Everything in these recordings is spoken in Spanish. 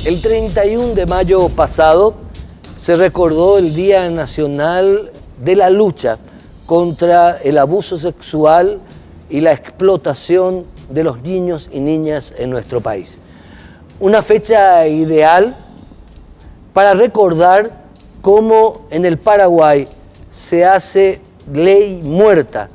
El 31 de mayo pasado se recordó el Día Nacional de la Lucha contra el abuso sexual y la explotación de los niños y niñas en nuestro país. Una fecha ideal para recordar cómo en el Paraguay se hace ley muerta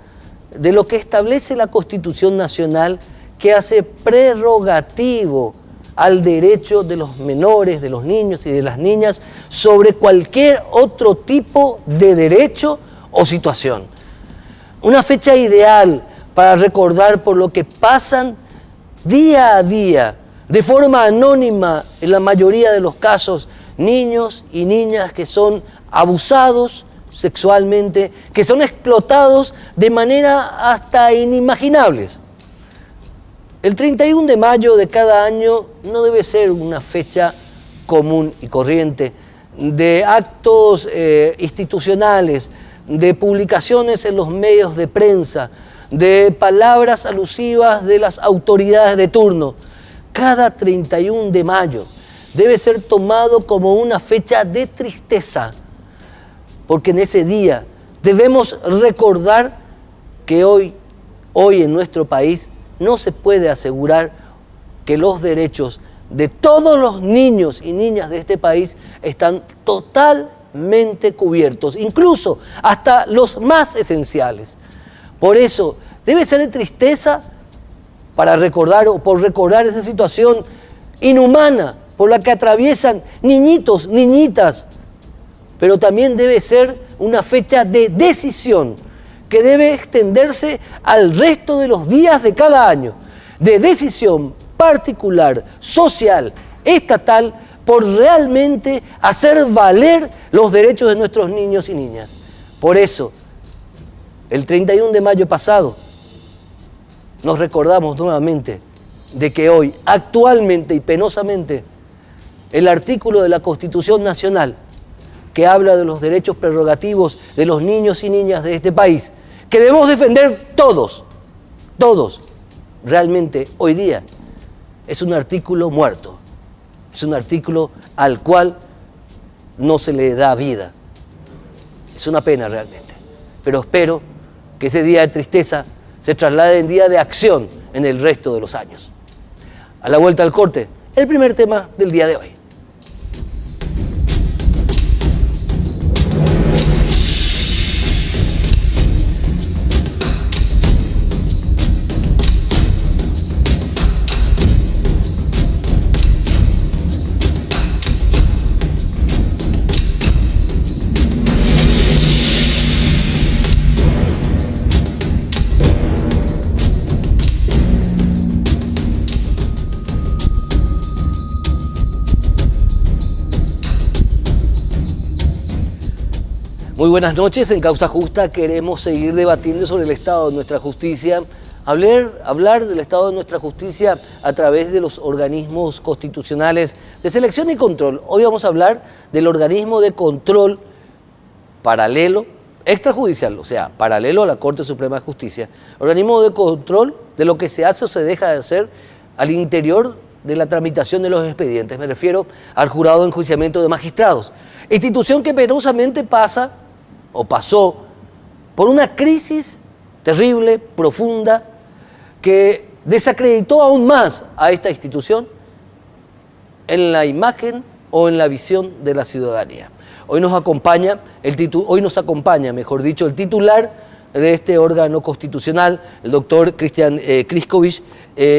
de lo que establece la Constitución Nacional, que hace prerrogativo al derecho de los menores, de los niños y de las niñas sobre cualquier otro tipo de derecho o situación. Una fecha ideal para recordar por lo que pasan día a día, de forma anónima en la mayoría de los casos, niños y niñas que son abusados sexualmente, que son explotados de manera hasta inimaginables. El 31 de mayo de cada año no debe ser una fecha común y corriente de actos institucionales, de publicaciones en los medios de prensa, de palabras alusivas de las autoridades de turno. Cada 31 de mayo debe ser tomado como una fecha de tristeza, porque en ese día debemos recordar que hoy en nuestro país no se puede asegurar que los derechos de todos los niños y niñas de este país están totalmente cubiertos, incluso hasta los más esenciales. Por eso debe ser de tristeza para recordar o por recordar esa situación inhumana por la que atraviesan niñitos, niñitas, pero también debe ser una fecha de decisión que debe extenderse al resto de los días de cada año, de decisión particular, social, estatal, por realmente hacer valer los derechos de nuestros niños y niñas. Por eso, el 31 de mayo pasado, nos recordamos nuevamente de que hoy, actualmente y penosamente, el artículo de la Constitución Nacional que habla de los derechos prerrogativos de los niños y niñas de este país, que debemos defender todos, realmente hoy día es un artículo muerto, es un artículo al cual no se le da vida. Es una pena realmente, pero espero que ese día de tristeza se traslade en día de acción en el resto de los años. A la vuelta al corte, el primer tema del día de hoy. Muy buenas noches. En Causa Justa queremos seguir debatiendo sobre el estado de nuestra justicia, hablar del estado de nuestra justicia a través de los organismos constitucionales de selección y control. Hoy vamos a hablar del organismo de control paralelo, extrajudicial, o sea, paralelo a la Corte Suprema de Justicia, organismo de control de lo que se hace o se deja de hacer al interior de la tramitación de los expedientes. Me refiero al Jurado de Enjuiciamiento de Magistrados, institución que penosamente pasó por una crisis terrible, profunda, que desacreditó aún más a esta institución en la imagen o en la visión de la ciudadanía. Hoy nos acompaña, el titular de este órgano constitucional, el doctor Cristian Kriskovic,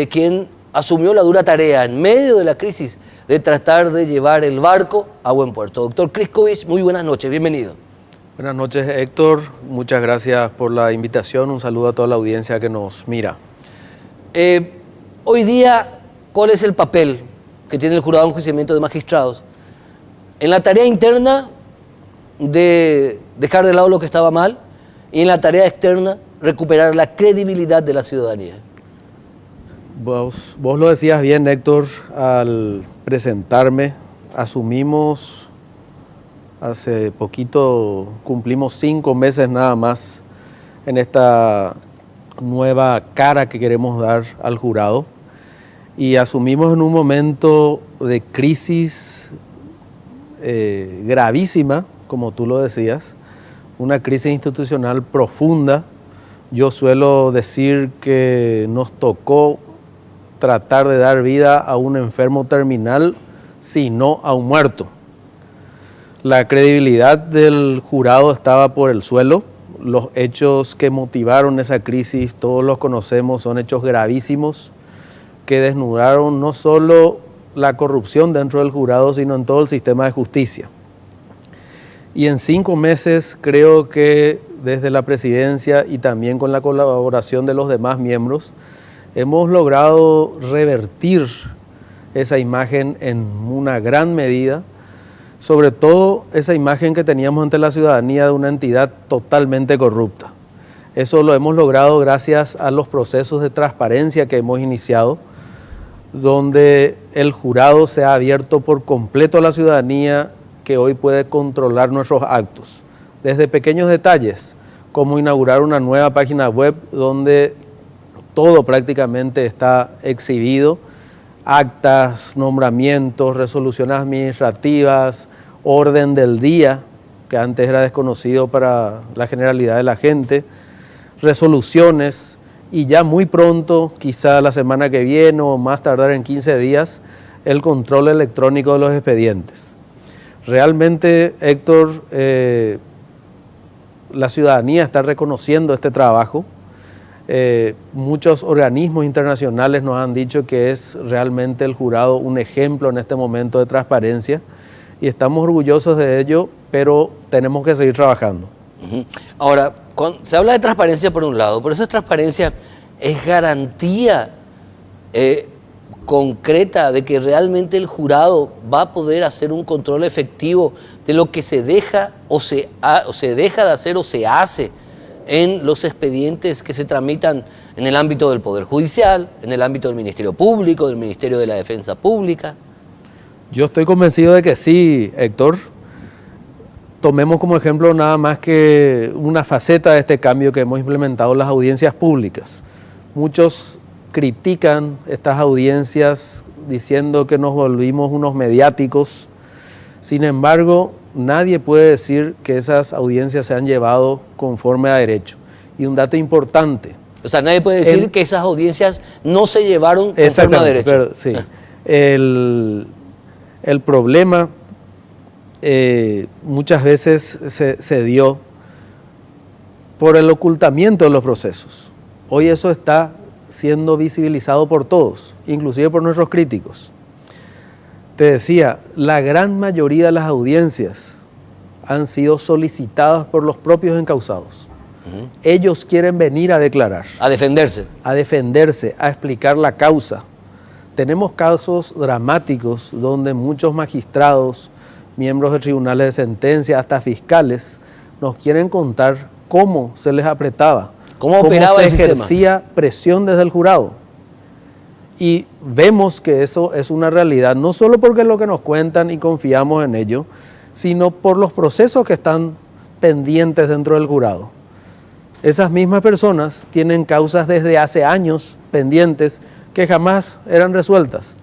quien asumió la dura tarea en medio de la crisis de tratar de llevar el barco a buen puerto. Doctor Kriskovic, muy buenas noches, bienvenido. Buenas noches, Héctor. Muchas gracias por la invitación. Un saludo a toda la audiencia que nos mira. Hoy día, ¿cuál es el papel que tiene el Jurado de Enjuiciamiento de Magistrados? En la tarea interna de dejar de lado lo que estaba mal y en la tarea externa recuperar la credibilidad de la ciudadanía. Vos lo decías bien, Héctor, al presentarme. Asumimos hace poquito, cumplimos 5 meses nada más en esta nueva cara que queremos dar al jurado. y asumimos en un momento de crisis gravísima, como tú lo decías, una crisis institucional profunda. Yo suelo decir que nos tocó tratar de dar vida a un enfermo terminal, si no a un muerto. La credibilidad del jurado estaba por el suelo. Los hechos que motivaron esa crisis, todos los conocemos, son hechos gravísimos que desnudaron no solo la corrupción dentro del jurado, sino en todo el sistema de justicia. Y en 5 meses creo que desde la presidencia y también con la colaboración de los demás miembros, hemos logrado revertir esa imagen en una gran medida, sobre todo esa imagen que teníamos ante la ciudadanía de una entidad totalmente corrupta. Eso lo hemos logrado gracias a los procesos de transparencia que hemos iniciado, donde el jurado se ha abierto por completo a la ciudadanía, que hoy puede controlar nuestros actos. Desde pequeños detalles, como inaugurar una nueva página web donde todo prácticamente está exhibido, actas, nombramientos, resoluciones administrativas, orden del día, que antes era desconocido para la generalidad de la gente, resoluciones, y ya muy pronto, quizá la semana que viene o más tardar en 15 días, el control electrónico de los expedientes. Realmente, Héctor, la ciudadanía está reconociendo este trabajo. Muchos organismos internacionales nos han dicho que es realmente el jurado un ejemplo en este momento de transparencia y estamos orgullosos de ello, pero tenemos que seguir trabajando. Ahora, se habla de transparencia por un lado, pero esa transparencia es garantía concreta de que realmente el jurado va a poder hacer un control efectivo de lo que se deja o se deja de hacer o se hace en los expedientes que se tramitan en el ámbito del Poder Judicial, en el ámbito del Ministerio Público, del Ministerio de la Defensa Pública. Yo estoy convencido de que sí, Héctor. Tomemos como ejemplo nada más que una faceta de este cambio que hemos implementado, las audiencias públicas. Muchos critican estas audiencias diciendo que nos volvimos unos mediáticos. Sin embargo, nadie puede decir que esas audiencias se han llevado conforme a derecho. Y un dato importante. O sea, nadie puede decir que esas audiencias no se llevaron conforme a derecho. Pero, sí. El problema muchas veces se dio por el ocultamiento de los procesos. Hoy eso está siendo visibilizado por todos, inclusive por nuestros críticos. Te decía, la gran mayoría de las audiencias han sido solicitadas por los propios encausados. Ellos quieren venir a declarar. A defenderse. A defenderse, a explicar la causa. Tenemos casos dramáticos donde muchos magistrados, miembros de tribunales de sentencia, hasta fiscales, nos quieren contar cómo se les apretaba, cómo operaba el sistema, se ejercía presión desde el jurado. Y vemos que eso es una realidad, no solo porque es lo que nos cuentan y confiamos en ello, sino por los procesos que están pendientes dentro del jurado. Esas mismas personas tienen causas desde hace años pendientes que jamás eran resueltas.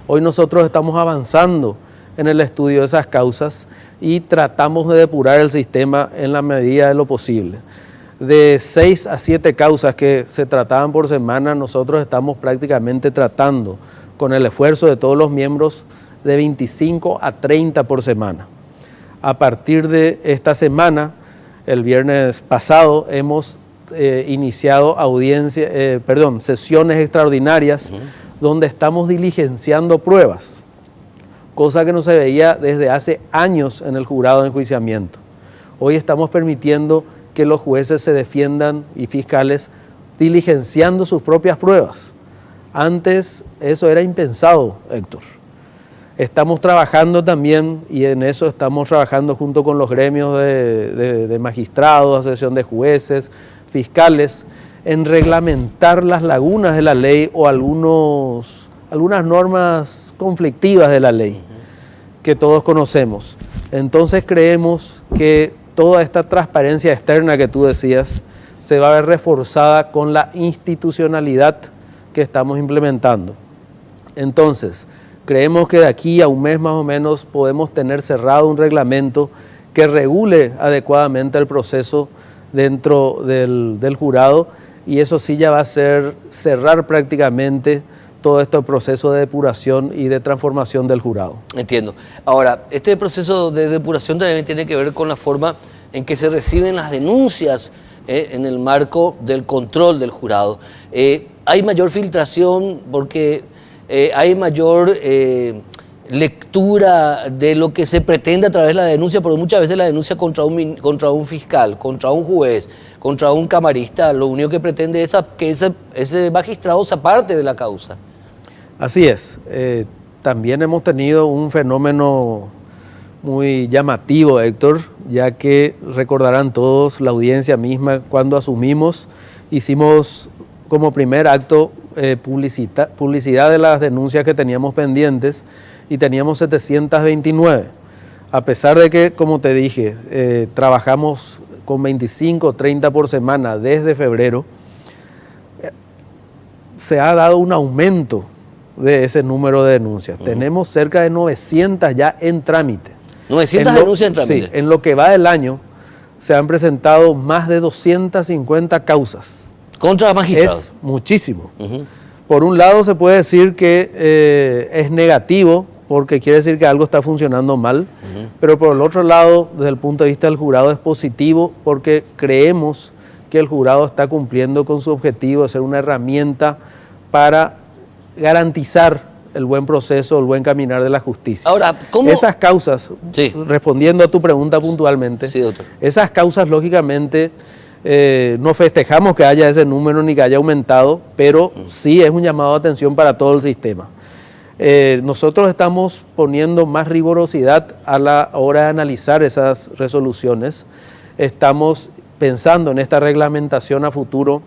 Hoy nosotros estamos avanzando en el estudio de esas causas y tratamos de depurar el sistema en la medida de lo posible. De 6 a 7 causas que se trataban por semana, nosotros estamos prácticamente tratando, con el esfuerzo de todos los miembros, de 25 a 30 por semana. A partir de esta semana, el viernes pasado, hemos iniciado sesiones extraordinarias donde estamos diligenciando pruebas, cosa que no se veía desde hace años en el jurado de enjuiciamiento. Hoy estamos permitiendo que los jueces se defiendan y fiscales diligenciando sus propias pruebas. Antes eso era impensado, Héctor. Estamos trabajando también, y en eso estamos trabajando junto con los gremios de magistrados, asociación de jueces, fiscales, en reglamentar las lagunas de la ley o algunas normas conflictivas de la ley que todos conocemos. Entonces creemos que toda esta transparencia externa que tú decías se va a ver reforzada con la institucionalidad que estamos implementando. Entonces, creemos que de aquí a un mes más o menos podemos tener cerrado un reglamento que regule adecuadamente el proceso dentro del jurado, y eso sí ya va a ser cerrar prácticamente todo este proceso de depuración y de transformación del jurado. Entiendo. Ahora, este proceso de depuración también tiene que ver con la forma en que se reciben las denuncias en el marco del control del jurado. Hay mayor filtración porque hay mayor lectura de lo que se pretende a través de la denuncia, porque muchas veces la denuncia contra un fiscal, contra un juez, contra un camarista, lo único que pretende es que ese magistrado se aparte de la causa. Así es. También hemos tenido un fenómeno muy llamativo, Héctor, ya que recordarán todos, la audiencia misma, cuando asumimos, hicimos como primer acto publicidad de las denuncias que teníamos pendientes, y teníamos 729. A pesar de que, como te dije, trabajamos con 25 o 30 por semana desde febrero, se ha dado un aumento de ese número de denuncias. Tenemos cerca de 900 ya en trámite. 900 denuncias en trámite. Sí, en lo que va del año se han presentado más de 250 causas. ¿Contra magistrados? Es muchísimo. Por un lado se puede decir que es negativo, porque quiere decir que algo está funcionando mal, pero por el otro lado, desde el punto de vista del jurado, es positivo porque creemos que el jurado está cumpliendo con su objetivo de ser una herramienta para garantizar el buen proceso, el buen caminar de la justicia. Ahora, ¿cómo? Esas causas, Sí. Respondiendo a tu pregunta puntualmente, Sí, doctor. esas causas lógicamente no festejamos que haya ese número ni que haya aumentado, pero sí es un llamado de atención para todo el sistema. Nosotros estamos poniendo más rigurosidad a la hora de analizar esas resoluciones. Estamos pensando en esta reglamentación a futuro,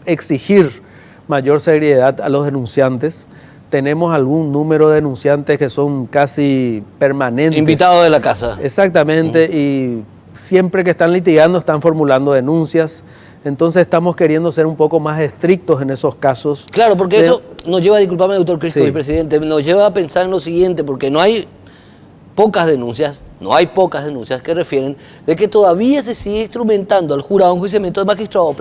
exigir mayor seriedad a los denunciantes. Tenemos algún número de denunciantes que son casi permanentes. Invitados de la casa. Exactamente, y siempre que están litigando están formulando denuncias. Entonces estamos queriendo ser un poco más estrictos en esos casos. Claro, porque eso nos lleva, disculpame, doctor Crisco, Sí. mi presidente, nos lleva a pensar en lo siguiente, porque no hay pocas denuncias que refieren de que todavía se sigue instrumentando al jurado en enjuiciamiento de magistrado,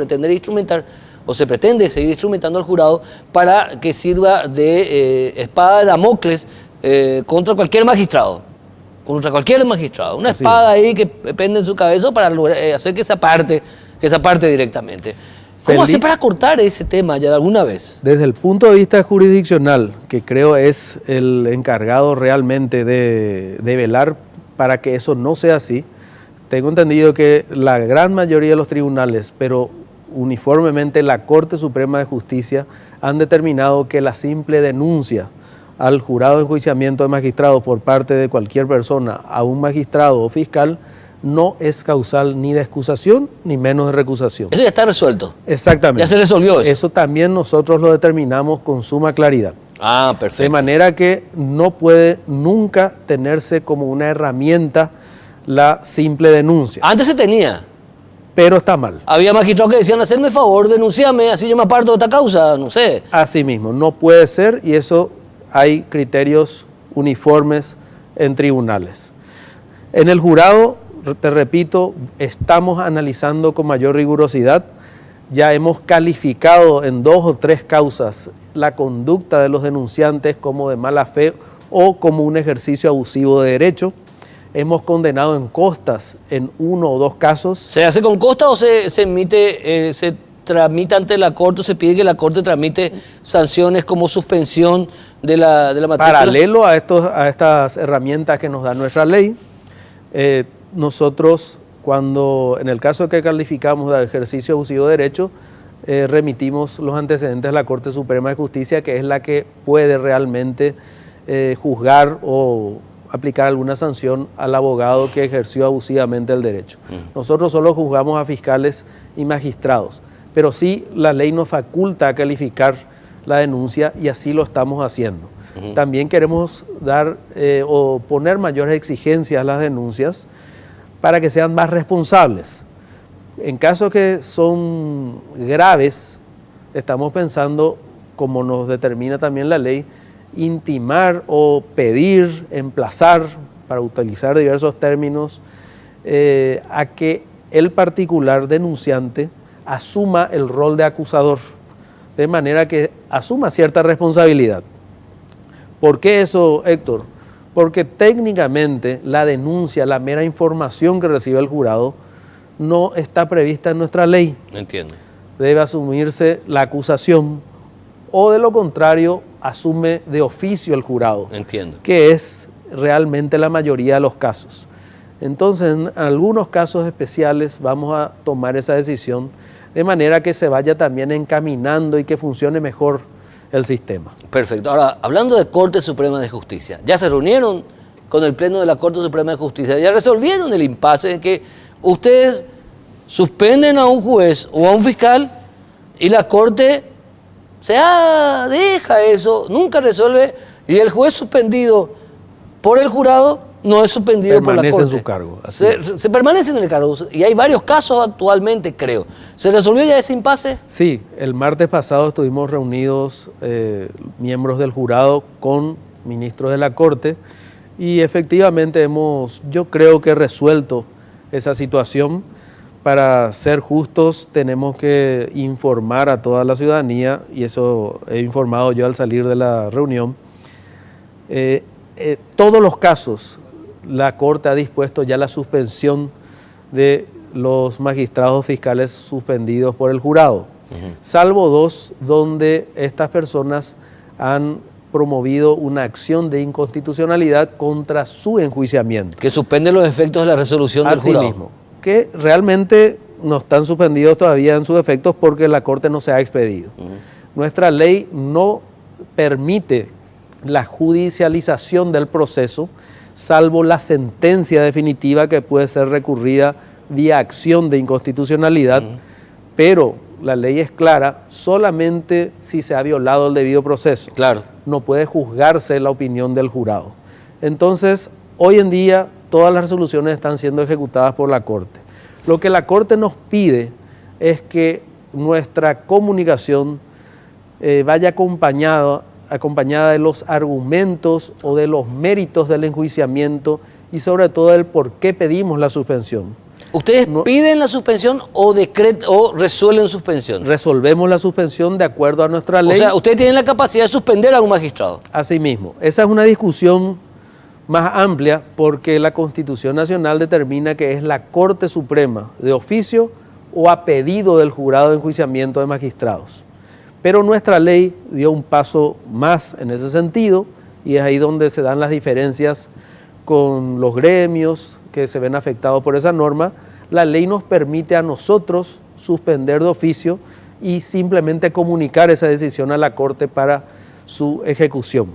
o se pretende seguir instrumentando al jurado para que sirva de espada de Damocles contra cualquier magistrado. Una Así espada ahí que pende en su cabeza para hacer que se aparte directamente. ¿Cómo hacer para cortar ese tema ya de alguna vez? Desde el punto de vista jurisdiccional, que creo es el encargado realmente de velar para que eso no sea así, tengo entendido que la gran mayoría de los tribunales, pero uniformemente la Corte Suprema de Justicia, han determinado que la simple denuncia al jurado de enjuiciamiento de magistrados por parte de cualquier persona a un magistrado o fiscal no es causal ni de excusación ni menos de recusación. Eso ya está resuelto. Exactamente. Ya se resolvió eso. Eso también nosotros lo determinamos con suma claridad. Ah, perfecto. De manera que no puede nunca tenerse como una herramienta la simple denuncia. Antes se tenía. Pero está mal. Había magistrados que decían, hacerme favor, denunciame, así yo me aparto de esta causa, no sé. Así mismo, no puede ser, y eso hay criterios uniformes en tribunales. En el jurado, te repito, estamos analizando con mayor rigurosidad. Ya hemos calificado en 2 o 3 causas la conducta de los denunciantes como de mala fe o como un ejercicio abusivo de derecho. Hemos condenado en costas en 1 o 2 casos. ¿Se hace con costa o se emite, se tramita ante la Corte o se pide que la Corte tramite sanciones como suspensión de la matrícula? Paralelo a estas herramientas que nos da nuestra ley, nosotros, cuando en el caso que calificamos de ejercicio abusivo de derecho, remitimos los antecedentes a la Corte Suprema de Justicia, que es la que puede realmente juzgar o aplicar alguna sanción al abogado que ejerció abusivamente el derecho. Nosotros solo juzgamos a fiscales y magistrados, pero sí la ley nos faculta a calificar la denuncia y así lo estamos haciendo. También queremos dar o poner mayores exigencias a las denuncias para que sean más responsables. En casos que son graves, estamos pensando como nos determina también la ley, intimar o pedir, emplazar, para utilizar diversos términos, a que el particular denunciante asuma el rol de acusador, de manera que asuma cierta responsabilidad. ¿Por qué eso, Héctor? Porque técnicamente la denuncia, la mera información que recibe el jurado, no está prevista en nuestra ley. Entiendo. Debe asumirse la acusación o de lo contrario asume de oficio el jurado. Entiendo. Que es realmente la mayoría de los casos. Entonces, en algunos casos especiales vamos a tomar esa decisión de manera que se vaya también encaminando y que funcione mejor el sistema. Perfecto. Ahora, hablando de Corte Suprema de Justicia, ya se reunieron con el Pleno de la Corte Suprema de Justicia, ya resolvieron el impasse en que ustedes suspenden a un juez o a un fiscal y la Corte deja eso, nunca resuelve, y el juez suspendido por el jurado no es suspendido por la Corte. Permanece en su cargo. Se permanece en el cargo, y hay varios casos actualmente, creo. ¿Se resolvió ya ese impasse? Sí, el martes pasado estuvimos reunidos miembros del jurado con ministros de la Corte y efectivamente hemos, yo creo que resuelto esa situación. Para ser justos tenemos que informar a toda la ciudadanía, y eso he informado yo al salir de la reunión. Todos los casos, la Corte ha dispuesto ya la suspensión de los magistrados fiscales suspendidos por el jurado, salvo dos donde estas personas han promovido una acción de inconstitucionalidad contra su enjuiciamiento. Que suspende los efectos de la resolución del jurado. Mismo, que realmente no están suspendidos todavía en sus efectos porque la Corte no se ha expedido. Nuestra ley no permite la judicialización del proceso, salvo la sentencia definitiva que puede ser recurrida vía acción de inconstitucionalidad, pero la ley es clara solamente si se ha violado el debido proceso. Claro. No puede juzgarse la opinión del jurado. Entonces, hoy en día todas las resoluciones están siendo ejecutadas por la Corte. Lo que la Corte nos pide es que nuestra comunicación vaya acompañada de los argumentos o de los méritos del enjuiciamiento y sobre todo del por qué pedimos la suspensión. ¿Ustedes piden la suspensión o resuelven suspensión? Resolvemos la suspensión de acuerdo a nuestra ley. O sea, ustedes tienen la capacidad de suspender a un magistrado. Asimismo, esa es una discusión más amplia porque la Constitución Nacional determina que es la Corte Suprema de oficio o a pedido del jurado de enjuiciamiento de magistrados. Pero nuestra ley dio un paso más en ese sentido y es ahí donde se dan las diferencias con los gremios que se ven afectados por esa norma. La ley nos permite a nosotros suspender de oficio y simplemente comunicar esa decisión a la Corte para su ejecución.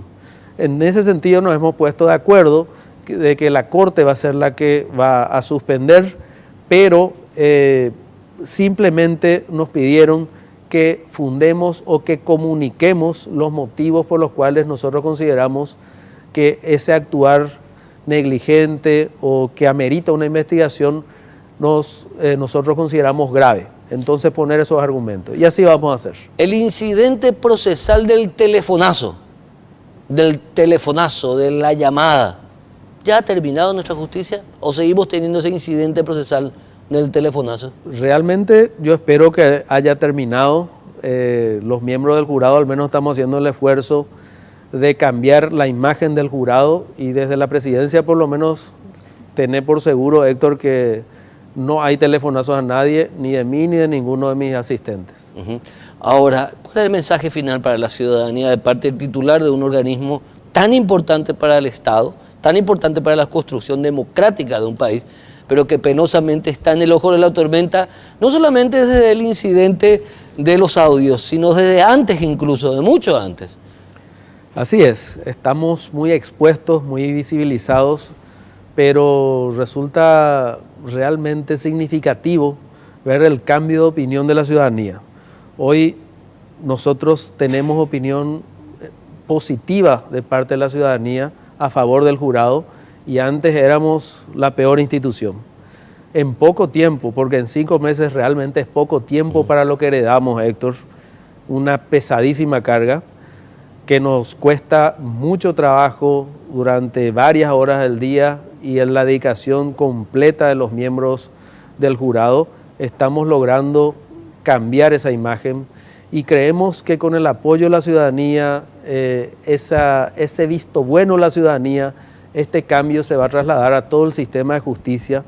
En ese sentido nos hemos puesto de acuerdo de que la Corte va a ser la que va a suspender, pero simplemente nos pidieron que fundemos o que comuniquemos los motivos por los cuales nosotros consideramos que ese actuar negligente o que amerita una investigación nosotros consideramos grave. Entonces poner esos argumentos. Y así vamos a hacer. El incidente procesal del telefonazo, de la llamada, ¿ya ha terminado nuestra justicia? ¿O seguimos teniendo ese incidente procesal del telefonazo? Realmente yo espero que haya terminado. Los miembros del jurado al menos estamos haciendo el esfuerzo de cambiar la imagen del jurado y desde la presidencia por lo menos tener por seguro, Héctor, que no hay telefonazos a nadie, ni de mí ni de ninguno de mis asistentes. Ahora, ¿cuál es el mensaje final para la ciudadanía de parte del titular de un organismo tan importante para el Estado, tan importante para la construcción democrática de un país, pero que penosamente está en el ojo de la tormenta, no solamente desde el incidente de los audios, sino desde antes incluso, de mucho antes? Así es, estamos muy expuestos, muy visibilizados, pero resulta realmente significativo ver el cambio de opinión de la ciudadanía. Hoy nosotros tenemos opinión positiva de parte de la ciudadanía a favor del jurado y antes éramos la peor institución. En poco tiempo, porque en 5 meses realmente es poco tiempo para lo que heredamos, Héctor. una pesadísima carga que nos cuesta mucho trabajo durante varias horas del día, y en la dedicación completa de los miembros del jurado estamos logrando cambiar esa imagen, y creemos que con el apoyo de la ciudadanía, ese visto bueno de la ciudadanía, este cambio se va a trasladar a todo el sistema de justicia,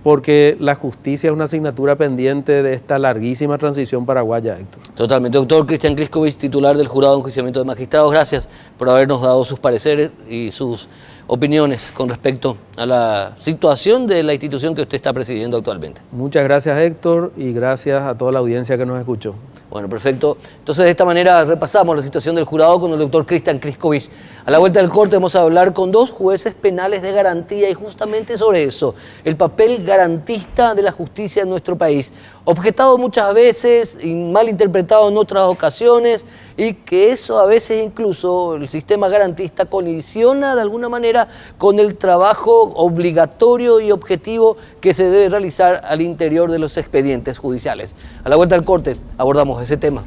porque la justicia es una asignatura pendiente de esta larguísima transición paraguaya, Héctor. Totalmente. Doctor Cristian Criscovich, titular del Jurado de Enjuiciamiento de Magistrados, gracias por habernos dado sus pareceres y sus opiniones con respecto a la situación de la institución que usted está presidiendo actualmente. Muchas gracias, Héctor, y gracias a toda la audiencia que nos escuchó. Bueno, perfecto. Entonces, de esta manera repasamos la situación del jurado con el doctor Cristian Criscovich. A la vuelta del corte vamos a hablar con dos jueces penales de garantía, y justamente sobre eso, el papel garantista de la justicia en nuestro país, objetado muchas veces y mal interpretado en otras ocasiones, y que eso a veces incluso el sistema garantista colisiona de alguna manera con el trabajo obligatorio y objetivo que se debe realizar al interior de los expedientes judiciales. A la vuelta del corte abordamos ese tema.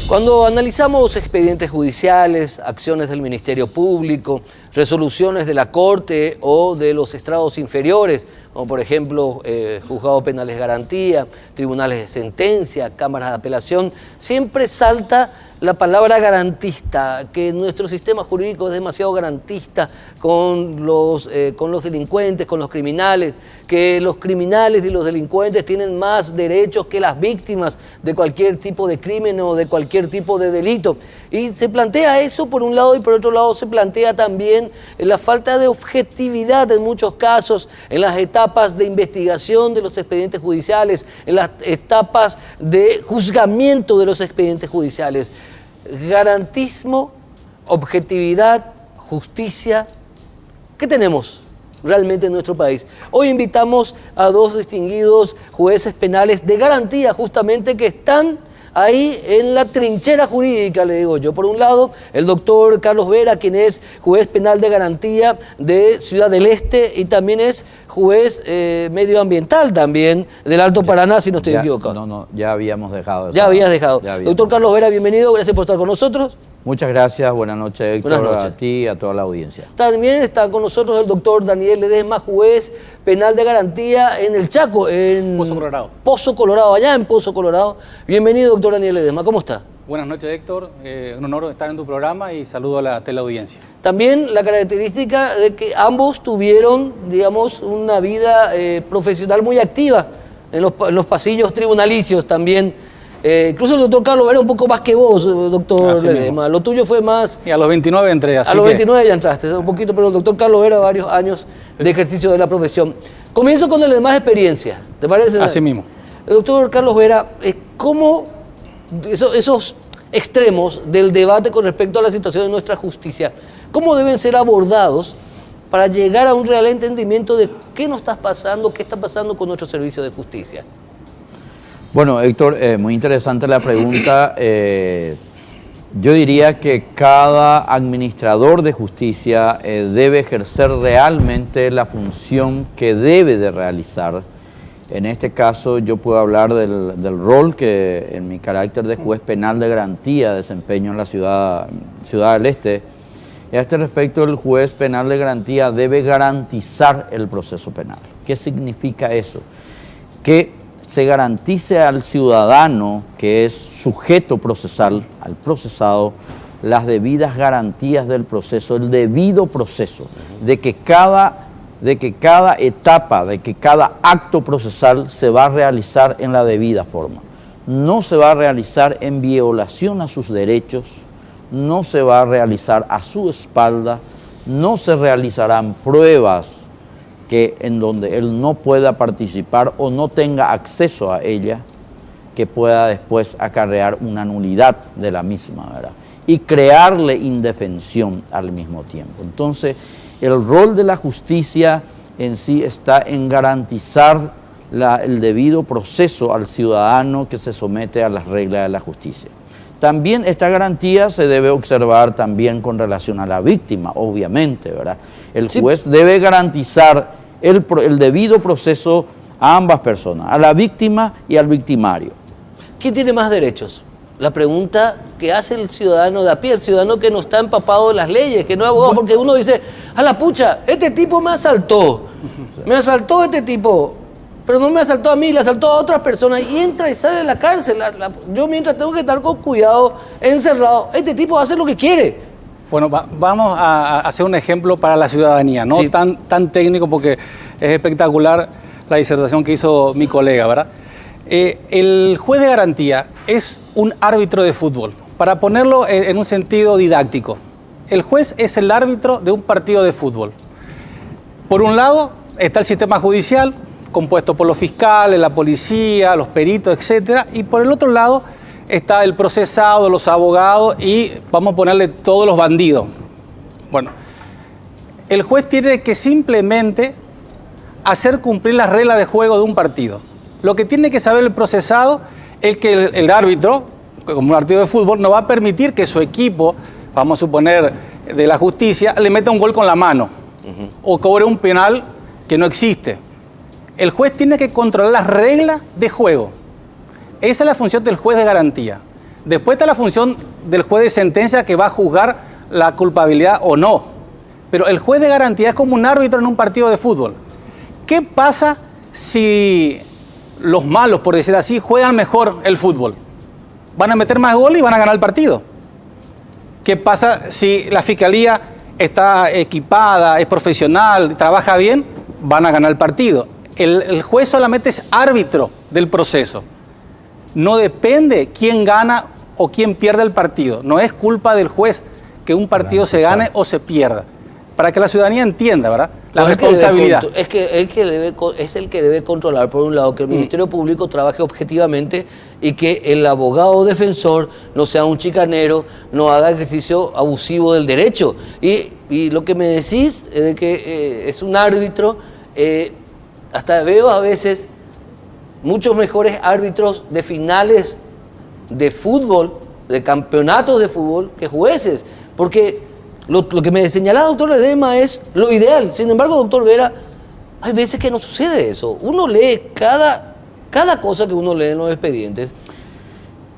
Cuando analizamos expedientes judiciales, acciones del Ministerio Público, resoluciones de la Corte o de los estrados inferiores, como por ejemplo juzgados penales de garantía, tribunales de sentencia, cámaras de apelación, siempre salta la palabra garantista, que nuestro sistema jurídico es demasiado garantista con los delincuentes, con los criminales, que los criminales y los delincuentes tienen más derechos que las víctimas de cualquier tipo de crimen o de cualquier tipo de delito. Y se plantea eso por un lado, y por otro lado se plantea también la falta de objetividad en muchos casos en las etapas de investigación de los expedientes judiciales, en las etapas de juzgamiento de los expedientes judiciales. Garantismo, objetividad, justicia, ¿qué tenemos realmente en nuestro país? Hoy invitamos a dos distinguidos jueces penales de garantía, justamente, que están ahí en la trinchera jurídica, le digo yo. Por un lado, el doctor Carlos Vera, quien es juez penal de garantía de Ciudad del Este y también es juez medioambiental también del Alto Paraná, si no estoy equivocado. No, ya habíamos dejado. Ya habías dejado. Doctor Carlos Vera, bienvenido, gracias por estar con nosotros. Muchas gracias, buenas noches, Héctor, buenas noches. A ti y a toda la audiencia. También está con nosotros el doctor Daniel Ledesma, juez penal de garantía en el Chaco, en Pozo Colorado. Pozo Colorado, allá en Pozo Colorado. Bienvenido, doctor Daniel Ledesma, ¿cómo está? Buenas noches, Héctor. Un honor estar en tu programa y saludo a la teleaudiencia. También la característica de que ambos tuvieron, digamos, una vida profesional muy activa en los pasillos tribunalicios también. Incluso el doctor Carlos era un poco más que vos, doctor Ledesma. Lo tuyo fue más... Y a los 29 entré, así a los 29 ya entraste, un poquito, pero el doctor Carlos era varios años de ejercicio de la profesión. Comienzo con el de más experiencia, ¿te parece? Así mismo. El doctor Carlos Vera, ¿cómo esos extremos del debate con respecto a la situación de nuestra justicia, cómo deben ser abordados para llegar a un real entendimiento de qué nos está pasando, qué está pasando con nuestro servicio de justicia? Bueno, Héctor, muy interesante la pregunta. Yo diría que cada administrador de justicia debe ejercer realmente la función que debe de realizar. En este caso yo puedo hablar del rol que en mi carácter de juez penal de garantía desempeño en la Ciudad del Este. Y a este respecto, el juez penal de garantía debe garantizar el proceso penal. ¿Qué significa eso? Que se garantice al ciudadano, que es sujeto procesal, al procesado, las debidas garantías del proceso, el debido proceso, de que cada etapa, de que cada acto procesal se va a realizar en la debida forma. No se va a realizar en violación a sus derechos, no se va a realizar a su espalda, no se realizarán pruebas en donde él no pueda participar o no tenga acceso a ella, que pueda después acarrear una nulidad de la misma, ¿verdad? Y crearle indefensión al mismo tiempo. Entonces, el rol de la justicia en sí está en garantizar el debido proceso al ciudadano que se somete a las reglas de la justicia. También esta garantía se debe observar también con relación a la víctima, obviamente, ¿verdad? El juez debe garantizar el debido proceso a ambas personas, a la víctima y al victimario. ¿Quién tiene más derechos? La pregunta que hace el ciudadano de a pie, el ciudadano que no está empapado de las leyes, que no es abogado, porque uno dice, a la pucha, este tipo me asaltó este tipo, pero no me asaltó a mí, le asaltó a otras personas, y entra y sale de la cárcel. Yo mientras tengo que estar con cuidado, encerrado, este tipo hace lo que quiere. Bueno, vamos a hacer un ejemplo para la ciudadanía, no Sí. tan técnico, porque es espectacular la disertación que hizo mi colega, ¿verdad? El juez de garantía es un árbitro de fútbol. Para ponerlo en un sentido didáctico, el juez es el árbitro de un partido de fútbol. Por un lado está el sistema judicial, compuesto por los fiscales, la policía, los peritos, etc. Y por el otro lado está el procesado, los abogados y vamos a ponerle todos los bandidos. Bueno, el juez tiene que simplemente hacer cumplir las reglas de juego de un partido. Lo que tiene que saber el procesado es que el árbitro, como un partido de fútbol, no va a permitir que su equipo, vamos a suponer de la justicia, le meta un gol con la mano o cobre un penal que no existe. El juez tiene que controlar las reglas de juego. Esa es la función del juez de garantía. Después está la función del juez de sentencia, que va a juzgar la culpabilidad o no. Pero el juez de garantía es como un árbitro en un partido de fútbol. ¿Qué pasa si los malos, por decir así, juegan mejor el fútbol? Van a meter más goles y van a ganar el partido. ¿Qué pasa si la fiscalía está equipada, es profesional, trabaja bien? Van a ganar el partido. El juez solamente es árbitro del proceso. No depende quién gana o quién pierde el partido. No es culpa del juez que un partido se gane o se pierda. Para que la ciudadanía entienda, ¿verdad? La responsabilidad. Es el que debe controlar, por un lado, que el Ministerio Público trabaje objetivamente y que el abogado defensor no sea un chicanero, no haga ejercicio abusivo del derecho. Y lo que me decís es de que es un árbitro, hasta veo a veces muchos mejores árbitros de finales de fútbol, de campeonatos de fútbol, que jueces, porque lo que me señalaba doctor Ledesma es lo ideal. Sin embargo, doctor Vera, hay veces que no sucede eso. Uno lee cada cosa que uno lee en los expedientes.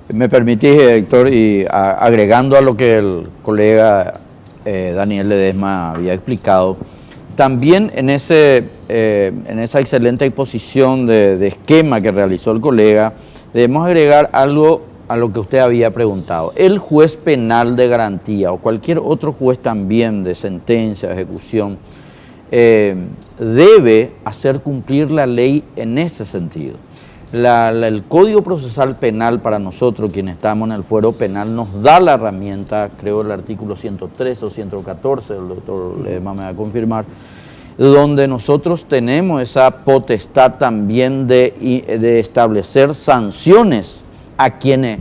Me permitís, Héctor, y agregando a lo que el colega Daniel Ledesma había explicado, también en esa excelente exposición de esquema que realizó el colega, debemos agregar algo a lo que usted había preguntado. El juez penal de garantía o cualquier otro juez también de sentencia, de ejecución, debe hacer cumplir la ley en ese sentido. El Código Procesal Penal para nosotros, quienes estamos en el fuero penal, nos da la herramienta, creo el artículo 113 o 114, el doctor Ledesma me va a confirmar, donde nosotros tenemos esa potestad también de establecer sanciones a quienes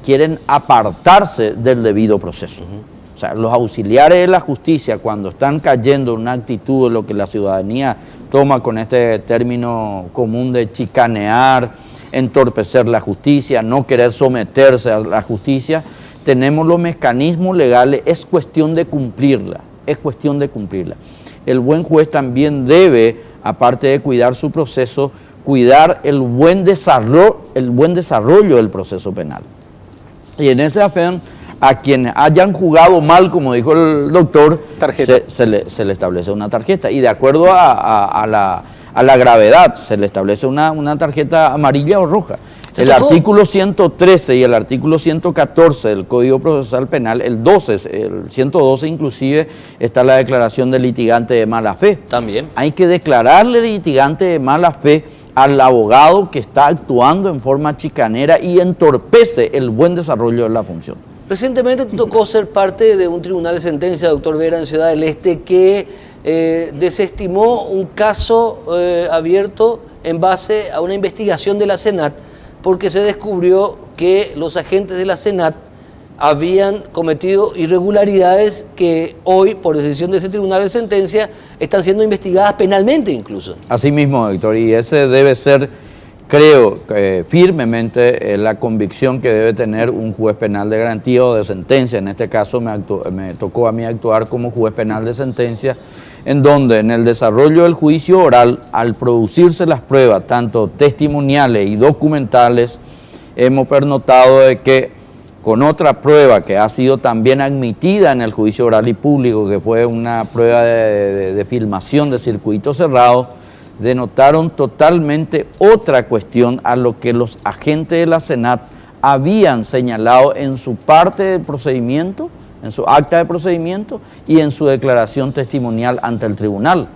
quieren apartarse del debido proceso. O sea, los auxiliares de la justicia, cuando están cayendo en una actitud de lo que la ciudadanía toma con este término común de chicanear, entorpecer la justicia, no querer someterse a la justicia, tenemos los mecanismos legales, es cuestión de cumplirla, El buen juez también debe, aparte de cuidar su proceso, cuidar el buen desarrollo del proceso penal. Y en ese afán, a quienes hayan jugado mal, como dijo el doctor, se le establece una tarjeta. Y de acuerdo a la gravedad, se le establece una tarjeta amarilla o roja. El artículo 113 y el artículo 114 del Código Procesal Penal, el 112 inclusive, está la declaración de litigante de mala fe. También. Hay que declararle litigante de mala fe al abogado que está actuando en forma chicanera y entorpece el buen desarrollo de la función. Recientemente te tocó ser parte de un tribunal de sentencia, doctor Vera, en Ciudad del Este, que desestimó un caso abierto en base a una investigación de la Senat porque se descubrió que los agentes de la Senat habían cometido irregularidades que hoy, por decisión de ese tribunal de sentencia, están siendo investigadas penalmente incluso. Así mismo, Héctor, y ese debe ser, creo, firmemente la convicción que debe tener un juez penal de garantía o de sentencia. En este caso me tocó a mí actuar como juez penal de sentencia, en donde en el desarrollo del juicio oral, al producirse las pruebas, tanto testimoniales y documentales, hemos pernotado de que con otra prueba que ha sido también admitida en el juicio oral y público, que fue una prueba de filmación de circuito cerrado, denotaron totalmente otra cuestión a lo que los agentes de la Senat habían señalado en su parte del procedimiento, en su acta de procedimiento y en su declaración testimonial ante el tribunal.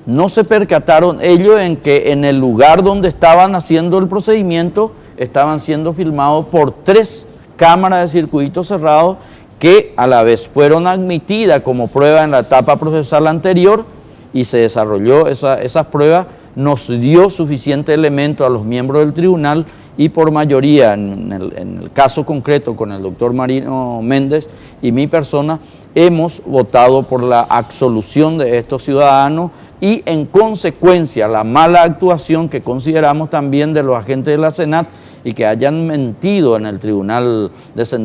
No se percataron ellos en que en el lugar donde estaban haciendo el procedimiento estaban siendo filmados por 3 cámaras de circuito cerrado que a la vez fueron admitidas como prueba en la etapa procesal anterior y se desarrolló esas pruebas, nos dio suficiente elemento a los miembros del tribunal y por mayoría, en el caso concreto con el doctor Marino Méndez y mi persona, hemos votado por la absolución de estos ciudadanos y en consecuencia la mala actuación que consideramos también de los agentes de la Senat y que hayan mentido en el tribunal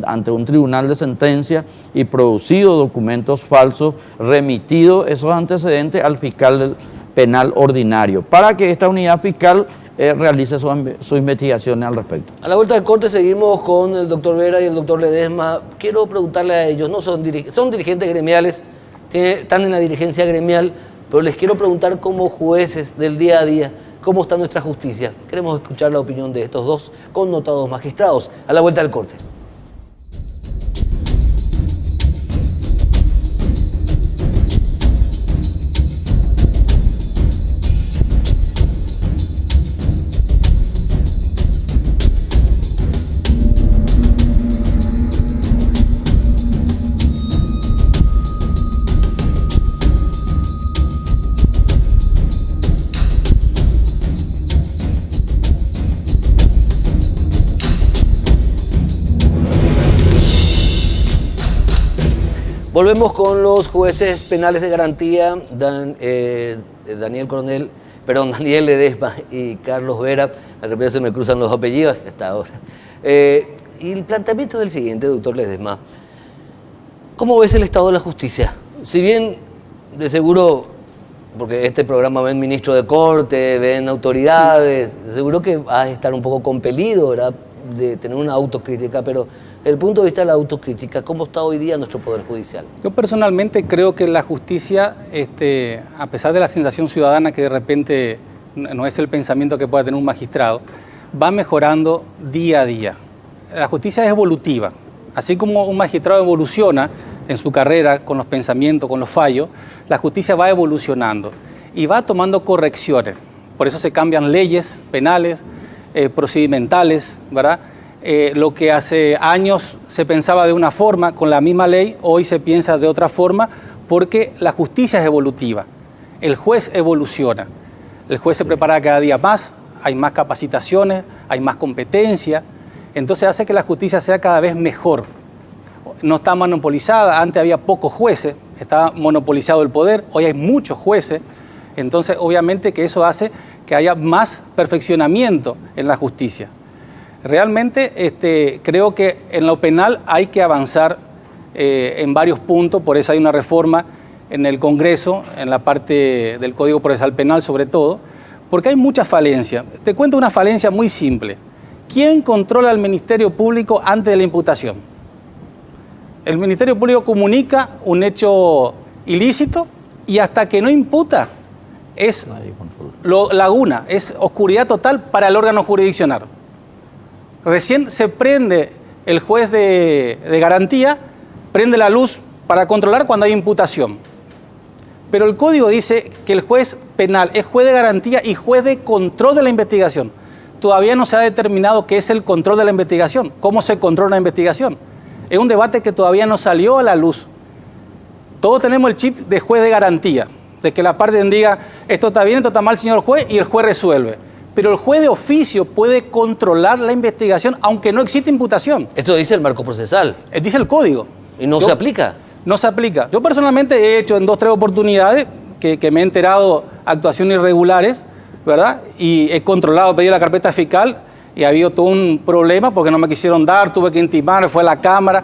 ante un tribunal de sentencia y producido documentos falsos, remitido esos antecedentes al fiscal penal ordinario para que esta unidad fiscal realice su investigación al respecto. A la vuelta del corte seguimos con el doctor Vera y el doctor Ledesma. Quiero preguntarle a ellos, no son dirigentes gremiales, están en la dirigencia gremial, pero les quiero preguntar como jueces del día a día, ¿cómo está nuestra justicia? Queremos escuchar la opinión de estos dos connotados magistrados. A la vuelta del corte. Volvemos con los jueces penales de garantía, Daniel Ledesma y Carlos Vera. De repente se me cruzan los apellidos hasta ahora. Y el planteamiento es el siguiente, doctor Ledesma. ¿Cómo ves el estado de la justicia? Si bien, de seguro, porque este programa ven ministro de corte, ven autoridades, de seguro que vas a estar un poco compelido, ¿verdad?, de tener una autocrítica, pero desde el punto de vista de la autocrítica, ¿cómo está hoy día nuestro Poder Judicial? Yo personalmente creo que la justicia, a pesar de la sensación ciudadana que de repente no es el pensamiento que pueda tener un magistrado, va mejorando día a día. La justicia es evolutiva. Así como un magistrado evoluciona en su carrera con los pensamientos, con los fallos, la justicia va evolucionando y va tomando correcciones. Por eso se cambian leyes penales, procedimentales, ¿verdad? Lo que hace años se pensaba de una forma con la misma ley, hoy se piensa de otra forma porque la justicia es evolutiva. El juez evoluciona. El juez se prepara cada día más, hay más capacitaciones, hay más competencia, entonces hace que la justicia sea cada vez mejor. No está monopolizada, antes había pocos jueces, estaba monopolizado el poder, hoy hay muchos jueces, entonces obviamente que eso hace que haya más perfeccionamiento en la justicia. Realmente creo que en lo penal hay que avanzar en varios puntos, por eso hay una reforma en el Congreso, en la parte del Código Procesal Penal sobre todo, porque hay muchas falencias. Te cuento una falencia muy simple. ¿Quién controla al Ministerio Público antes de la imputación? El Ministerio Público comunica un hecho ilícito y hasta que no imputa es laguna, es oscuridad total para el órgano jurisdiccional. Recién se prende el juez de garantía, prende la luz para controlar cuando hay imputación. Pero el código dice que el juez penal es juez de garantía y juez de control de la investigación. Todavía no se ha determinado qué es el control de la investigación, cómo se controla la investigación. Es un debate que todavía no salió a la luz. Todos tenemos el chip de juez de garantía, de que la parte diga, esto está bien, esto está mal, señor juez, y el juez resuelve. pero el juez de oficio puede controlar la investigación aunque no existe imputación. Esto dice el marco procesal. Dice el código. ¿Y no se aplica? No se aplica. Yo personalmente he hecho en 2 o 3 oportunidades que me he enterado actuaciones irregulares, ¿verdad? Y he controlado, pedido la carpeta fiscal y ha habido todo un problema porque no me quisieron dar, tuve que intimar, fue la Cámara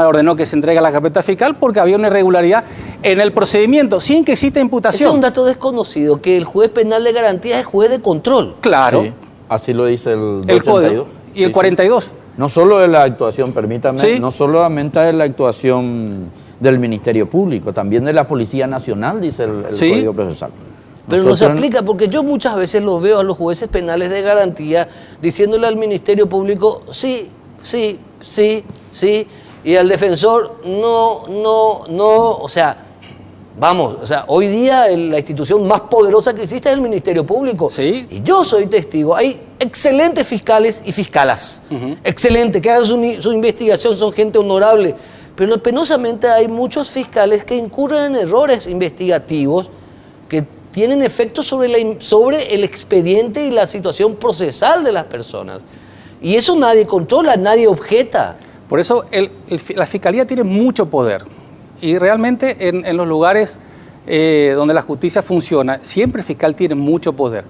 ordenó que se entregue la carpeta fiscal porque había una irregularidad en el procedimiento sin que exista imputación. Ese es un dato desconocido, que el juez penal de garantía es juez de control. Claro. Sí, así lo dice el El 282. código y el 42. No solo de la actuación, permítame, Sí. no solamente de la actuación del Ministerio Público, también de la Policía Nacional, dice el Sí. Código Procesal. Pero no se Nosotros- aplica, porque yo muchas veces lo veo a los jueces penales de garantía diciéndole al Ministerio Público, sí, sí, sí, sí, y al defensor, no, o sea, vamos, o sea, hoy día la institución más poderosa que existe es el Ministerio Público. Sí. Y yo soy testigo, hay excelentes fiscales y fiscalas, excelentes, que hagan su investigación, son gente honorable, pero penosamente hay muchos fiscales que incurren en errores investigativos que tienen efectos sobre el expediente y la situación procesal de las personas. Y eso nadie controla, nadie objeta. Por eso la Fiscalía tiene mucho poder. Y realmente en los lugares donde la justicia funciona, siempre el fiscal tiene mucho poder.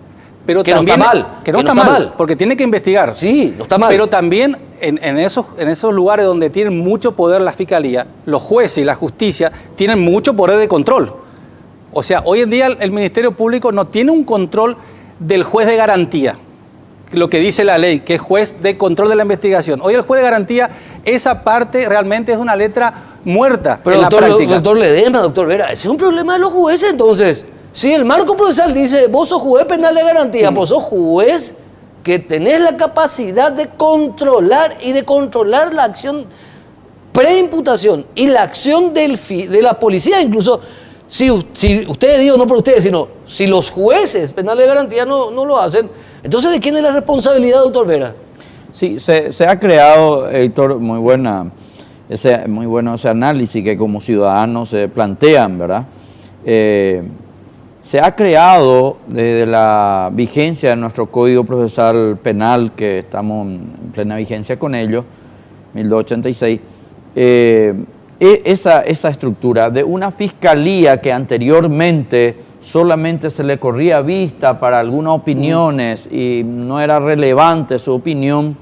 Pero Que no también, está mal, que no está mal, porque tiene que investigar. Sí, no está mal. Pero también en esos lugares donde tienen mucho poder la Fiscalía, los jueces y la justicia tienen mucho poder de control. O sea, hoy en día el Ministerio Público no tiene un control del juez de garantía, lo que dice la ley, que es juez de control de la investigación. Hoy el juez de garantía, esa parte realmente es una letra muerta Pero en la práctica. doctor Ledesma, doctor Vera, ese es un problema de los jueces entonces. Si el marco procesal dice, vos sos juez penal de garantía, vos sos juez que tenés la capacidad de controlar la acción preimputación y la acción de la policía, incluso si ustedes, digo no por ustedes, sino si los jueces penales de garantía no lo hacen, entonces ¿de quién es la responsabilidad, doctor Vera? Sí, se ha creado, Héctor, muy bueno ese análisis que como ciudadanos se plantean, ¿verdad? Se ha creado desde la vigencia de nuestro Código Procesal Penal, que estamos en plena vigencia con ello, 1286, esa estructura de una fiscalía que anteriormente solamente se le corría vista para algunas opiniones y no era relevante su opinión.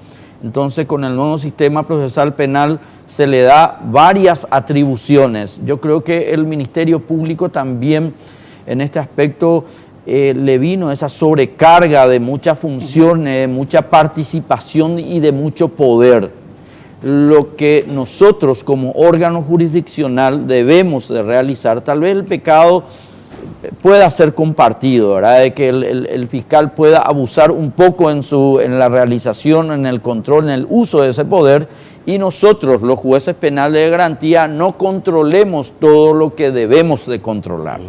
Entonces, con el nuevo sistema procesal penal se le da varias atribuciones. Yo creo que el Ministerio Público también en este aspecto le vino esa sobrecarga de muchas funciones, mucha participación y de mucho poder. Lo que nosotros como órgano jurisdiccional debemos de realizar, tal vez el pecado pueda ser compartido, ¿verdad? De que el fiscal pueda abusar un poco en la realización, en el control, en el uso de ese poder, y nosotros, los jueces penales de garantía, no controlemos todo lo que debemos de controlar.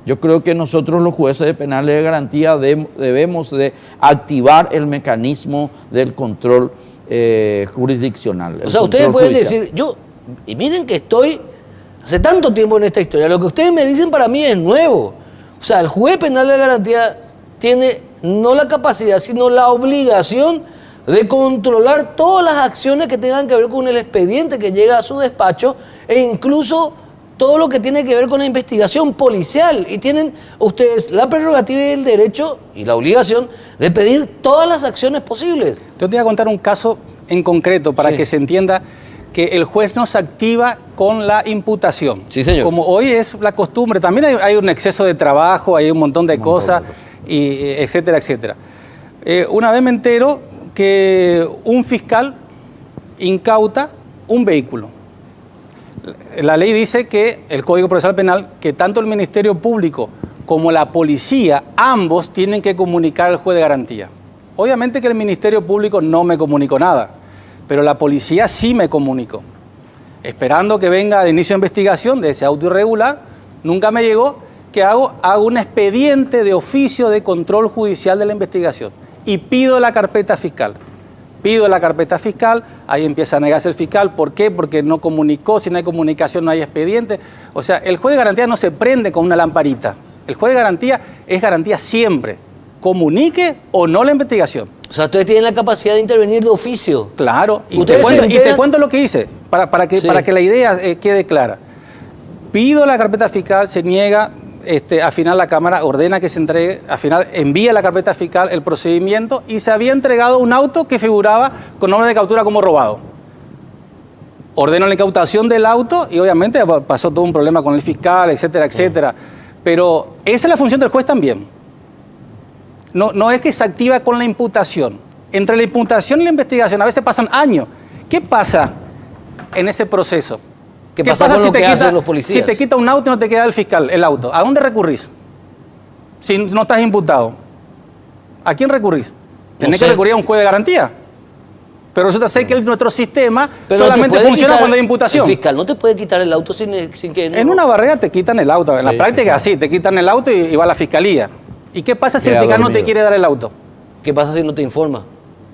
Yo creo que nosotros, los jueces de penales de garantía, debemos de activar el mecanismo del control jurisdiccional. O sea, ustedes pueden decir, y miren que estoy hace tanto tiempo en esta historia, lo que ustedes me dicen para mí es nuevo. O sea, el juez penal de garantía tiene no la capacidad, sino la obligación de controlar todas las acciones que tengan que ver con el expediente que llega a su despacho e incluso todo lo que tiene que ver con la investigación policial. Y tienen ustedes la prerrogativa y el derecho y la obligación de pedir todas las acciones posibles. Yo te voy a contar un caso en concreto para que se entienda que el juez no se activa con la imputación. Sí, señor. Como hoy es la costumbre, también hay un exceso de trabajo, hay un montón de cosas, y etcétera, etcétera. Una vez me entero que un fiscal incauta un vehículo. La ley dice que, el Código Procesal Penal, que tanto el Ministerio Público como la policía, ambos tienen que comunicar al juez de garantía. Obviamente que el Ministerio Público no me comunicó nada, pero la policía sí me comunicó. Esperando que venga el inicio de investigación de ese auto irregular, nunca me llegó. ¿Qué hago? Hago un expediente de oficio de control judicial de la investigación y pido la carpeta fiscal. Pido la carpeta fiscal, ahí empieza a negarse el fiscal. ¿Por qué? Porque no comunicó, si no hay comunicación no hay expediente. O sea, el juez de garantía no se prende con una lamparita. El juez de garantía es garantía siempre. comunique o no la investigación. O sea, ustedes tienen la capacidad de intervenir de oficio. Claro, y Ustedes se te enteran- cuento lo que hice, para que la idea quede clara. Pido la carpeta fiscal, se niega, al final la Cámara ordena que se entregue, al final envía la carpeta fiscal el procedimiento y se había entregado un auto que figuraba con orden de captura como robado. Ordeno la incautación del auto y obviamente pasó todo un problema con el fiscal, etcétera, etcétera. Pero esa es la función del juez también. No es que se activa con la imputación. Entre la imputación y la investigación a veces pasan años. ¿Qué pasa en ese proceso? ¿Qué pasa con lo que hacen los policías? Si te quita un auto y no te queda el fiscal, el auto, ¿a dónde recurrís? Si no estás imputado. ¿A quién recurrís? Tenés sé. que recurrir a un juez de garantía. Pero resulta ser que nuestro sistema Pero solamente te puede funciona quitar- cuando hay imputación. El fiscal no te puede quitar el auto sin que... En una barrera te quitan el auto. En la Sí, práctica es así, te quitan el auto y va a la fiscalía. ¿Y qué pasa si el Queda fiscal no te dormido. quiere dar el auto? ¿Qué pasa si no te informa?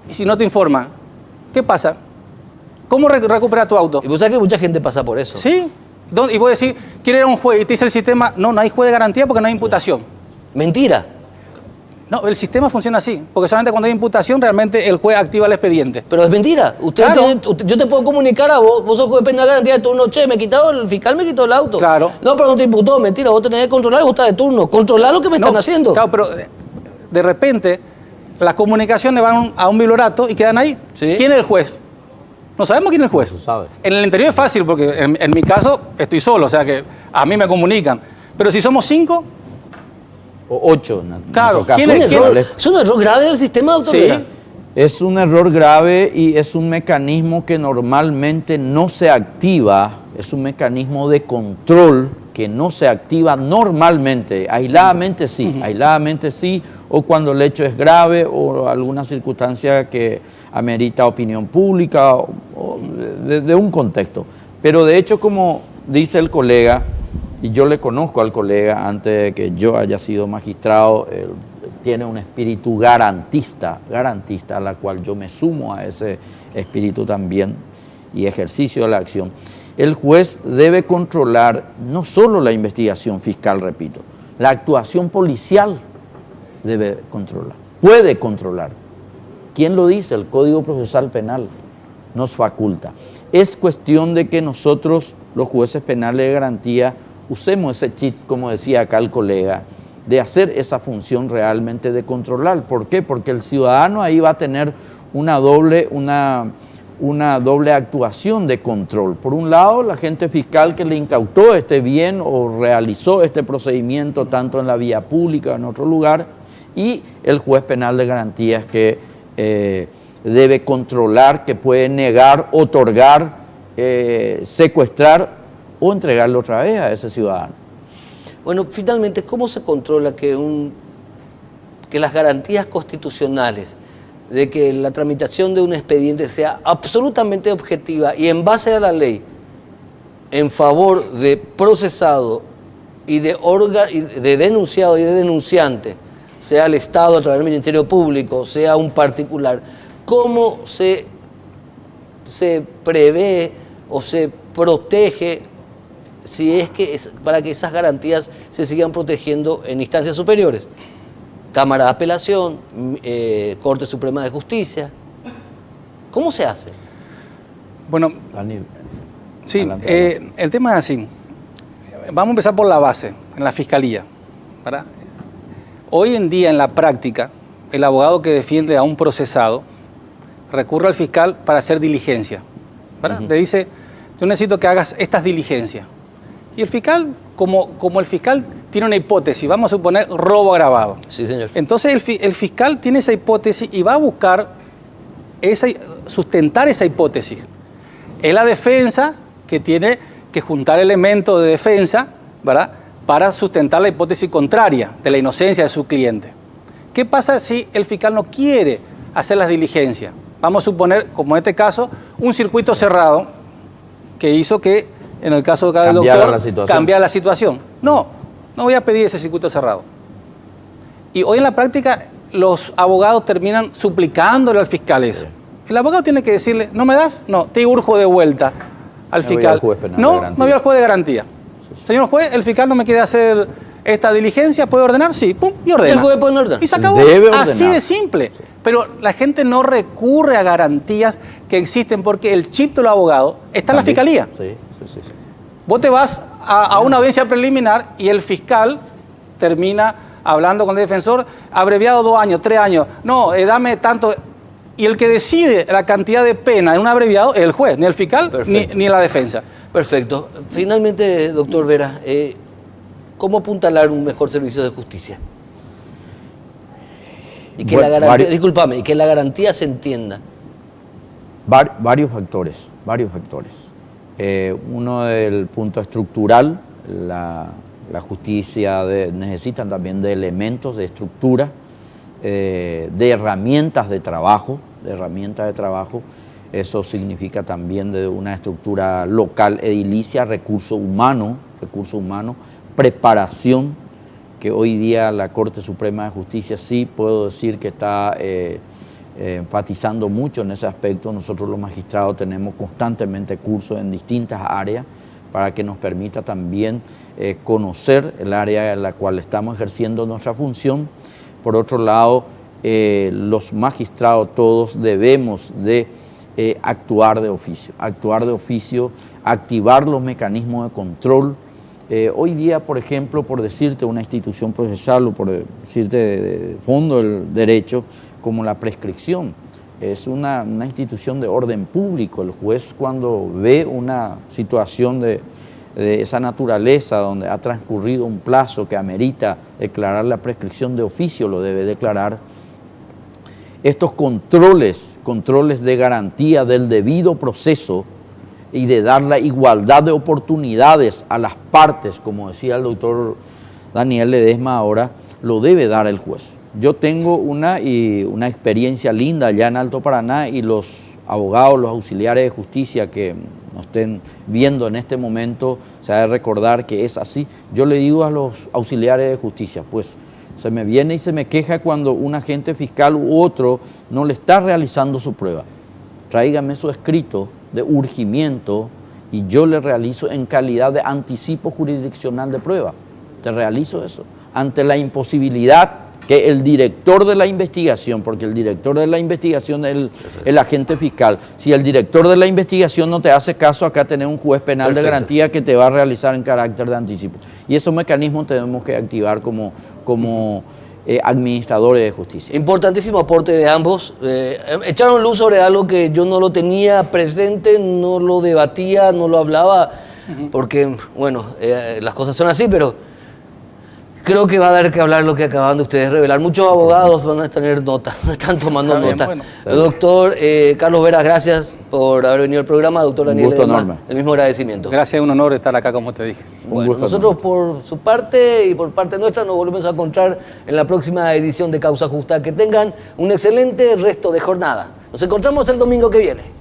Y si no te informa, ¿qué pasa? ¿Cómo recuperar tu auto? Y vos sabés que mucha gente pasa por eso. ¿Sí? Y vos decís, quiero ir a un juez y te dice el sistema, no hay juez de garantía porque no hay imputación. Mentira. No, el sistema funciona así, porque solamente cuando hay imputación realmente el juez activa el expediente. Pero es mentira. Claro. Yo te puedo comunicar a vos, vos sos juez penal de garantía de turno, che, el fiscal me quitó el auto. Claro. No, pero no te imputó, mentira, vos tenés que controlar y vos estás de turno. Controlar lo que me están No, haciendo. Claro, pero de repente las comunicaciones van a un bibliorato y quedan ahí. Sí. ¿Quién es el juez? No sabemos quién es el juez. No se sabe. En el interior es fácil porque en mi caso estoy solo, o sea que a mí me comunican. Pero si somos 5, O 8, en Claro, nuestro caso. ¿quién es- Es un error grave del sistema de autoridad. Sí. Es un error grave y es un mecanismo que normalmente no se activa, es un mecanismo de control que no se activa normalmente, aisladamente sí, o cuando el hecho es grave o alguna circunstancia que amerita opinión pública o de un contexto. Pero de hecho, como dice el colega, y yo le conozco al colega antes de que yo haya sido magistrado, él tiene un espíritu garantista, a la cual yo me sumo a ese espíritu también y ejercicio de la acción. El juez debe controlar no solo la investigación fiscal, repito, la actuación policial debe controlar, puede controlar. ¿Quién lo dice? El Código Procesal Penal nos faculta. Es cuestión de que nosotros, los jueces penales de garantía, usemos ese chip, como decía acá el colega, de hacer esa función realmente de controlar. ¿Por qué? Porque el ciudadano ahí va a tener una doble actuación de control. Por un lado, la agente fiscal que le incautó este bien o realizó este procedimiento tanto en la vía pública o en otro lugar, y el juez penal de garantías que debe controlar, que puede negar, otorgar, secuestrar o entregarlo otra vez a ese ciudadano. Bueno, finalmente, ¿cómo se controla que las garantías constitucionales de que la tramitación de un expediente sea absolutamente objetiva y en base a la ley en favor de procesado y de denunciado y de denunciante, sea el Estado a través del Ministerio Público, sea un particular, cómo se prevé o se protege si es que para que esas garantías se sigan protegiendo en instancias superiores? Cámara de Apelación, Corte Suprema de Justicia. ¿Cómo se hace? bueno, Daniel, sí, adelante. el tema es así. Vamos a empezar por la base, en la fiscalía, ¿verdad? Hoy en día, en la práctica, el abogado que defiende a un procesado recurre al fiscal para hacer diligencia, ¿verdad? Le dice, yo necesito que hagas estas diligencias. Y el fiscal, como el fiscal tiene una hipótesis, vamos a suponer robo agravado. Sí, señor. Entonces el fiscal tiene esa hipótesis y va a buscar sustentar esa hipótesis. Es la defensa que tiene que juntar elementos de defensa, ¿verdad?, para sustentar la hipótesis contraria de la inocencia de su cliente. ¿Qué pasa si el fiscal no quiere hacer las diligencias? Vamos a suponer, como en este caso, un circuito cerrado que hizo que, en el caso del doctor, cambiara la situación. No voy a pedir ese circuito cerrado. Y hoy en la práctica los abogados terminan suplicándole al fiscal eso. Sí. El abogado tiene que decirle, ¿no me das? No, te urjo de vuelta al fiscal. Voy al juez penal no, de garantía. no voy al juez de garantía. Sí. Señor juez, el fiscal no me quiere hacer esta diligencia, ¿puede ordenar? Sí, pum, y ordena. El juez puede ordenar. Y se acabó. Debe ordenar. Así de simple. Sí. Pero la gente no recurre a garantías que existen porque el chip del abogado está en la fiscalía. Sí. Vos te vas a una audiencia preliminar y el fiscal termina hablando con el defensor, abreviado 2 años, 3 años. No, dame tanto. Y el que decide la cantidad de pena en un abreviado es el juez, ni el fiscal, ni la defensa. Perfecto. Finalmente, doctor Vera, ¿cómo apuntalar un mejor servicio de justicia? Y que la garantía, discúlpame, y que la garantía se entienda. Varios factores. Uno del punto estructural, la justicia necesita también de elementos de estructura, de herramientas de trabajo. Eso significa también de una estructura local edilicia, recurso humano, preparación, que hoy día la Corte Suprema de Justicia sí puedo decir que está enfatizando mucho en ese aspecto. Nosotros los magistrados tenemos constantemente cursos en distintas áreas para que nos permita también conocer el área en la cual estamos ejerciendo nuestra función. Por otro lado, los magistrados todos debemos de actuar de oficio, activar los mecanismos de control. Hoy día, por ejemplo, por decirte una institución procesal o por decirte de fondo del derecho, como la prescripción, es una institución de orden público. El juez, cuando ve una situación de esa naturaleza, donde ha transcurrido un plazo que amerita declarar la prescripción de oficio, lo debe declarar. Estos controles de garantía del debido proceso y de dar la igualdad de oportunidades a las partes, como decía el doctor Daniel Ledesma ahora, lo debe dar el juez. Yo tengo una experiencia linda allá en Alto Paraná, y los abogados, los auxiliares de justicia que nos estén viendo en este momento, se ha de recordar que es así. Yo le digo a los auxiliares de justicia, pues se me viene y se me queja cuando un agente fiscal u otro no le está realizando su prueba. Tráigame su escrito de urgimiento y yo le realizo en calidad de anticipo jurisdiccional de prueba. Te realizo eso. Ante la imposibilidad que el director de la investigación, porque el director de la investigación es el agente fiscal, si el director de la investigación no te hace caso, acá tenés un juez penal de garantía que te va a realizar en carácter de anticipo. Y esos mecanismos tenemos que activar como administradores de justicia. Importantísimo aporte de ambos. Echaron luz sobre algo que yo no lo tenía presente, no lo debatía, no lo hablaba, porque, bueno, las cosas son así, pero creo que va a dar que hablar lo que acaban de ustedes revelar. Muchos abogados van a tener nota, están tomando nota. Bueno. Doctor Carlos Vera, gracias por haber venido al programa. Doctor Daniel Ledesma, el mismo agradecimiento. Gracias, un honor estar acá, como te dije. Bueno, nosotros por su parte y por parte nuestra nos volvemos a encontrar en la próxima edición de Causa Justa. Que tengan un excelente resto de jornada. Nos encontramos el domingo que viene.